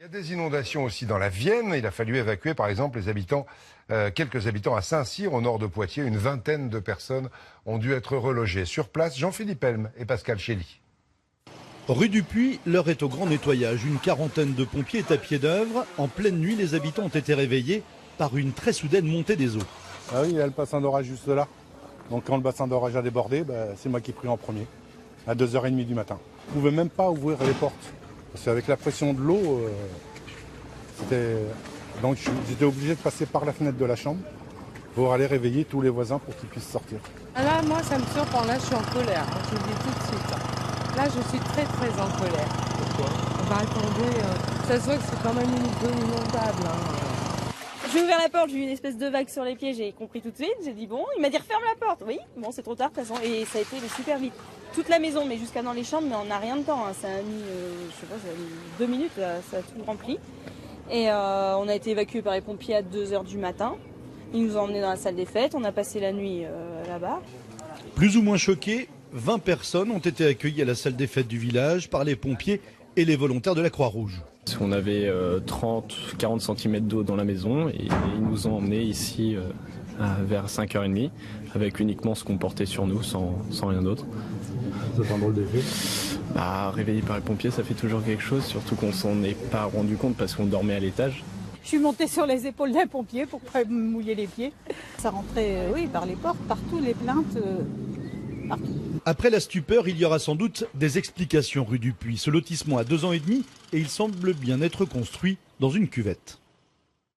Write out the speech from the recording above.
Il y a des inondations aussi dans la Vienne. Il a fallu évacuer par exemple quelques habitants à Saint-Cyr au nord de Poitiers. Une vingtaine de personnes ont dû être relogées. Sur place, Jean-Philippe Helm et Pascal Chély. Rue du Puy, l'heure est au grand nettoyage. Une quarantaine de pompiers est à pied d'œuvre. En pleine nuit, les habitants ont été réveillés par une très soudaine montée des eaux. Ah oui, il y a le bassin d'orage juste là. Donc quand le bassin d'orage a débordé, c'est moi qui ai pris en premier, à 2h30 du matin. Je ne pouvais même pas ouvrir les portes. Parce qu'avec la pression de l'eau, donc j'étais obligé de passer par la fenêtre de la chambre pour aller réveiller tous les voisins pour qu'ils puissent sortir. Là, moi, ça me surprend. Là, je suis en colère. Je le dis tout de suite. Là, je suis très, très en colère. Pourquoi ? Attendez, ça se voit que c'est quand même une zone inondable. J'ai ouvert la porte, j'ai eu une espèce de vague sur les pieds, j'ai compris tout de suite. J'ai dit bon, il m'a dit referme la porte. Oui, bon, c'est trop tard de toute façon. Et ça a été super vite. Toute la maison, mais jusqu'à dans les chambres, mais on n'a rien de temps. Ça a mis, je sais pas, ça a mis 2 minutes, là, ça a tout rempli. Et on a été évacués par les pompiers à 2h du matin. Ils nous ont emmenés dans la salle des fêtes, on a passé la nuit là-bas. Plus ou moins choqués, 20 personnes ont été accueillies à la salle des fêtes du village par les pompiers et les volontaires de la Croix-Rouge. On avait 30-40 cm d'eau dans la maison et ils nous ont emmenés ici vers 5h30 avec uniquement ce qu'on portait sur nous sans rien d'autre. C'est un drôle d'effet. Réveillé par les pompiers, ça fait toujours quelque chose, surtout qu'on s'en est pas rendu compte parce qu'on dormait à l'étage. Je suis montée sur les épaules d'un pompier pour pas me mouiller les pieds. Ça rentrait, oui, par les portes, partout, les plaintes, partout. Après la stupeur, il y aura sans doute des explications rue du Puy. Ce lotissement a 2 ans et demi et il semble bien être construit dans une cuvette.